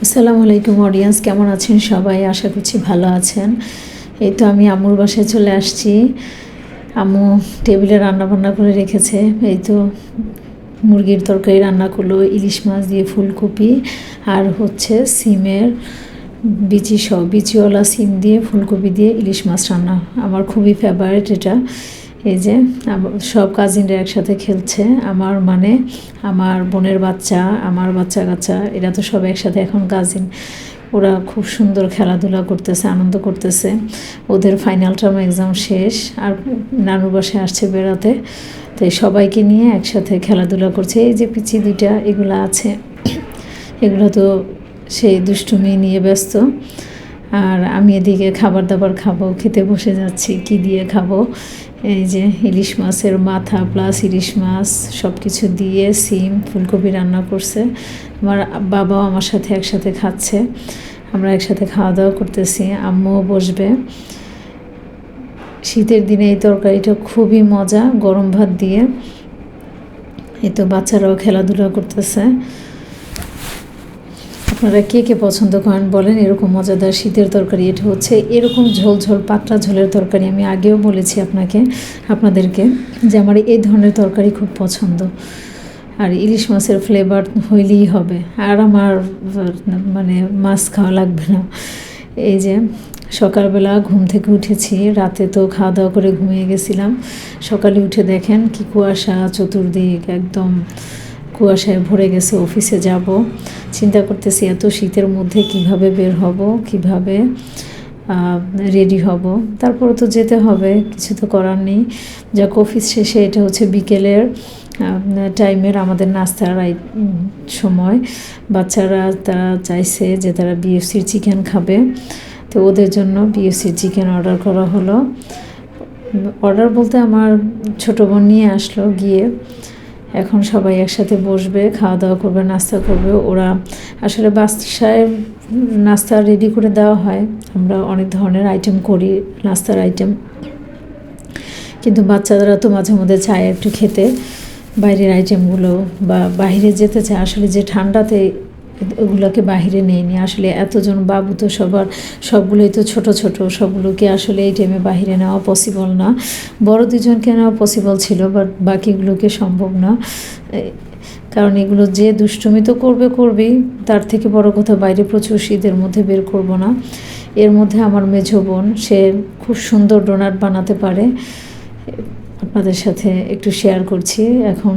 আসসালামু আলাইকুম অডিয়েন্স, কেমন আছেন সবাই? আশা করছি ভালো আছেন। এই তো আমি আম্মুর বাসায় চলে আসছি। আম্মু টেবিলে রান্না বান্না করে রেখেছে। এই তো মুরগির তরকারি রান্না করলো, ইলিশ মাছ দিয়ে ফুলকপি আর হচ্ছে সিমের বিচিওয়ালা সিম দিয়ে ফুলকপি দিয়ে ইলিশ মাছ রান্না। আমার খুবই ফেভারিট এটা। এই যে সব কাজিনরা একসাথে খেলছে, আমার বোনের বাচ্চা, আমার বাচ্চা কাচ্চা, এরা তো সব একসাথে এখন কাজিন। ওরা খুব সুন্দর খেলাধুলা করতেছে, আনন্দ করতেছে। ওদের ফাইনাল টার্ম এক্সাম শেষ আর নানুর বাসায় আসছে বেড়াতে, তো সবাইকে নিয়ে একসাথে খেলাধুলা করছে। এই যে পিচি দুইটা এগুলো আছে, এগুলো তো সেই দুষ্টুমি নিয়ে ব্যস্ত। আর আমি এদিকে খাবার দাবার খাবো, খেতে বসে যাচ্ছি। কি দিয়ে খাবো? এই যে ইলিশ মাছের মাথা প্লাস ইলিশ মাছ সব কিছু দিয়ে সিম ফুলকপি রান্না করছে। আমার বাবাও আমার সাথে একসাথে খাচ্ছে, আমরা একসাথে খাওয়া দাওয়া করতেছি। আম্মুও বসবে। শীতের দিনে এই তরকারিটা খুবই মজা, গরম ভাত দিয়ে। এই তো বাচ্চারাও খেলাধুলা করতেছে। আপনারা কে কে পছন্দ করেন বলেন এরকম মজাদার শীতের তরকারি? এটা হচ্ছে এরকম ঝোল ঝোল পাতলা ঝোলের তরকারি। আমি আগেও বলেছি আপনাদেরকে যে আমার এই ধরনের তরকারি খুব পছন্দ। আর ইলিশ মাছের ফ্লেভার হইলেই হবে, আর আমার মাছ খাওয়া লাগবে না। এই যে সকালবেলা ঘুম থেকে উঠেছি, রাতে তো খাওয়া দাওয়া করে ঘুমিয়ে গেছিলাম। সকালে উঠে দেখেন কি কুয়াশা, চতুর্দিক একদম কুয়াশায় ভরে গেছে। অফিসে যাব, চিন্তা করতেছি এত শীতের মধ্যে কিভাবে বের হব, কিভাবে রেডি হব। তারপরে তো যেতে হবে, কিছু তো করার নেই। যাক, অফিস শেষে এটা হচ্ছে বিকেলের টাইমের আমাদের নাস্তার সময়। বাচ্চারা তারা চাইছে যে তারা বিএফসির চিকেন খাবে, তো ওদের জন্য বিএফসির চিকেন অর্ডার করা হলো। অর্ডার বলতে আমার ছোটো বোন নিয়ে আসলো গিয়ে। এখন সবাই একসাথে বসবে, খাওয়া দাওয়া করবে, নাস্তা করবে। ওরা আসলে বাসায় নাস্তা রেডি করে দেওয়া হয়, আমরা অনেক ধরনের আইটেম করি, নাস্তার আইটেম। কিন্তু বাচ্চারা তো মাঝে মধ্যে চায় একটু খেতে বাইরের আইটেমগুলো, বা বাইরে যেতে চায়। আসলে যে ঠান্ডাতে ওগুলোকে বাহিরে নেয়নি। আসলে এতজন বাবু তো সবগুলোই তো ছোট ছোট, সবগুলোকে আসলে এই টাইমে বাহিরে নেওয়া পসিবল না। বড় দুজনকে নেওয়া পসিবল ছিল, বাট বাকিগুলোকে সম্ভব না। কারণ এগুলো যে দুষ্টুমি তো করবেই, তার থেকে বড় কথা বাইরে প্রচুর শীতের মধ্যে বের করব না। এর মধ্যে আমার মেঝো বোন, সে খুব সুন্দর ডোনাট বানাতে পারে, আপনাদের সাথে একটু শেয়ার করছি। এখন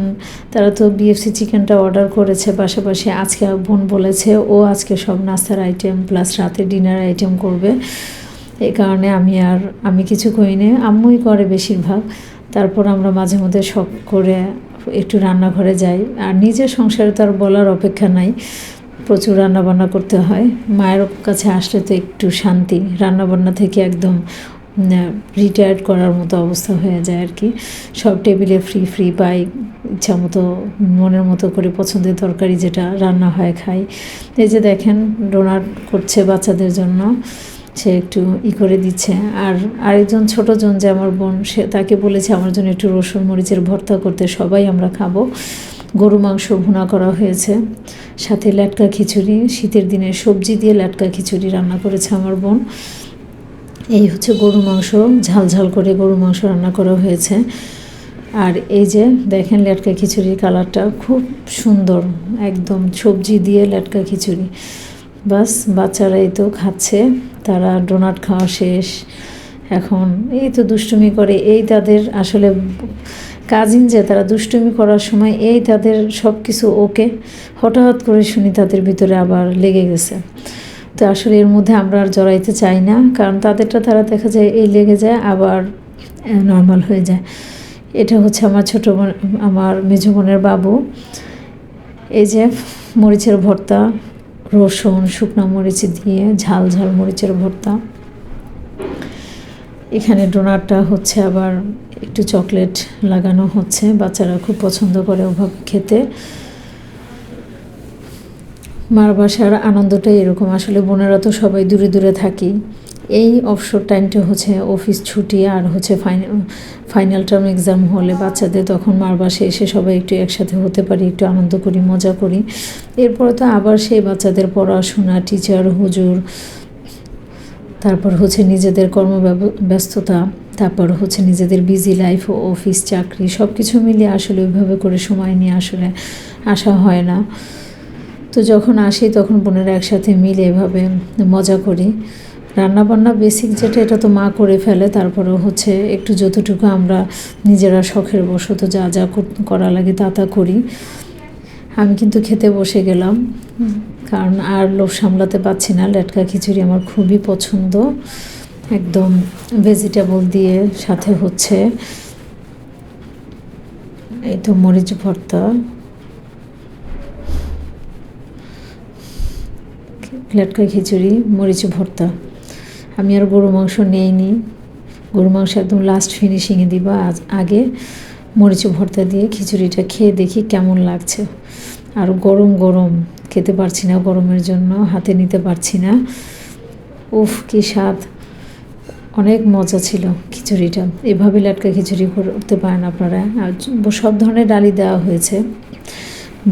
তারা তো বিএফসি চিকেনটা অর্ডার করেছে, পাশাপাশি আজকে বোন বলেছে ও আজকে সব নাস্তার আইটেম প্লাস রাতে ডিনার আইটেম করবে। এই কারণে আমি কিছু করিনি, আম্মুই করে বেশিরভাগ। তারপর আমরা মাঝে মধ্যে শখ করে একটু রান্নাঘরে যাই। আর নিজের সংসারে তো আর বলার অপেক্ষা নাই, প্রচুর রান্নাবান্না করতে হয়। মায়ের কাছে আসলে তো একটু শান্তি, রান্নাবান্না থেকে একদম রিটায়ার্ড করার মতো অবস্থা হয়ে যায় আর কি। সব টেবিলে ফ্রি পাই, ইচ্ছা মতো মনের মতো করে পছন্দের তরকারি যেটা রান্না হয় খাই। এই যে দেখেন ডোনাট করছে বাচ্চাদের জন্য, সে একটু করে দিচ্ছে। আর আরেকজন ছোটোজন যে আমার বোন, তাকে বলেছে আমার জন্য একটু রসুন মরিচের ভর্তা করতে, সবাই আমরা খাবো। গরু মাংস ভুনা করা হয়েছে, সাথে ল্যাটকা খিচুড়ি, শীতের দিনে সবজি দিয়ে ল্যাটকা খিচুড়ি রান্না করেছে আমার বোন। এই হচ্ছে গরু মাংস, ঝাল করে গরু মাংস রান্না করা হয়েছে। আর এই যে দেখেন ল্যাটকা খিচুড়ির কালারটা খুব সুন্দর, একদম সবজি দিয়ে ল্যাটকা খিচুড়ি। বাস, বাচ্চারা এই তো খাচ্ছে, তারা ডোনাট খাওয়া শেষ। এখন এই তো দুষ্টুমি করে, এই তাদের আসলে কাজিন যে তারা দুষ্টুমি করার সময় এই তাদের সব কিছু ওকে, হঠাৎ করে শুনি তাদের ভিতরে আবার লেগে গেছে। তো আসলে এর মধ্যে আমরা আর জড়াইতে চাই না, কারণ তাদেরটা তারা দেখা যায় এই লেগে যায় আবার নর্মাল হয়ে যায়। এটা হচ্ছে আমার ছোটো বোন, আমার মেজো বোনের বাবু। এই যে মরিচের ভর্তা, রসুন শুকনো মরিচ দিয়ে ঝাল মরিচের ভর্তা। এখানে ডোনাটটা হচ্ছে আবার একটু চকলেট লাগানো হচ্ছে, বাচ্চারা খুব পছন্দ করে ওভাবে খেতে। মার বাসার আনন্দটাই এরকম। আসলে বোনেরা তো সবাই দূরে থাকি, এই অবসর টাইমটা হচ্ছে অফিস ছুটি আর হচ্ছে ফাইনাল টার্ম এক্সাম হলে বাচ্চাদের তখন মার বাসায় এসে সবাই একটু একসাথে হতে পারি, একটু আনন্দ করি, মজা করি। এরপরে তো আবার সেই বাচ্চাদের পড়াশোনা, টিচার, হুজুর, তারপর হচ্ছে নিজেদের ব্যস্ততা, তারপর হচ্ছে নিজেদের বিজি লাইফ, অফিস, চাকরি সব কিছু মিলিয়ে আসলে ওইভাবে করে সময় নিয়ে আসলে আসা হয় না। তো যখন আসি তখন বোনেরা একসাথে মিলে এভাবে মজা করি। রান্নাবান্না বেসিক যেটা এটা তো মা করে ফেলে, তারপরেও হচ্ছে একটু যতটুকু আমরা নিজেরা শখের বশত যা যা করা লাগে তা করি। আমি কিন্তু খেতে বসে গেলাম, কারণ আর লোভ সামলাতে পারছি না। লেটকা খিচুড়ি আমার খুবই পছন্দ, একদম ভেজিটেবল দিয়ে, সাথে হচ্ছে এই তো মরিচ ভর্তা, লেটকা খিচুড়ি, মরিচ ভর্তা। আমি আর গরু মাংস নেইনি, গরু মাংস একদম লাস্ট ফিনিশিংয়ে দিব। আগে মরিচ ভর্তা দিয়ে খিচুড়িটা খেয়ে দেখি কেমন লাগছে। আর গরম গরম খেতে পারছি না, গরমের জন্য হাতে নিতে পারছি না। উফ, কি স্বাদ, অনেক মজা ছিল খিচুড়িটা। এভাবে লেটকা খিচুড়ি করতে পারেন আপনারা। আর সব ধরনের ডালই দেওয়া হয়েছে,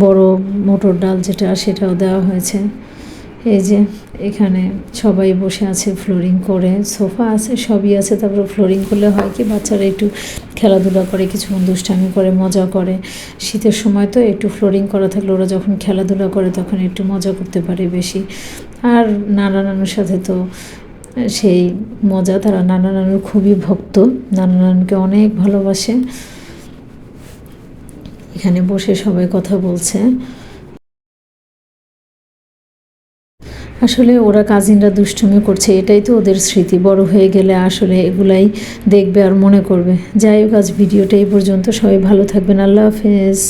বড় মটর ডাল যেটা সেটাও দেওয়া হয়েছে। এই যে এখানে সবাই বসে আছে ফ্লোরিং করে, সোফা আছে, সবই আছে। তারপরে ফ্লোরিং করলে হয় কি বাচ্চারা একটু খেলাধুলা করে, কিছুক্ষণ দুষ্টামি করে, মজা করে। শীতের সময় তো একটু ফ্লোরিং করা থাকলে ওরা যখন খেলাধুলা করে তখন একটু মজা করতে পারে বেশি। আর নানা নানুর সাথে তো সেই মজা, তারা নানা নানুর খুবই ভক্ত, নানা নানুকে অনেক ভালোবাসে। এখানে বসে সবাই কথা বলছে। আসলে ওরা কাজিনরা দুষ্টুমি করছে, এটাই তো ওদের স্মৃতি। বড় হয়ে গেলে আসলে এগুলাই দেখবে আর মনে করবে। যাই হোক, আজ ভিডিওটা এই পর্যন্ত। সবাই ভালো থাকবেন। আল্লাহ হাফেজ।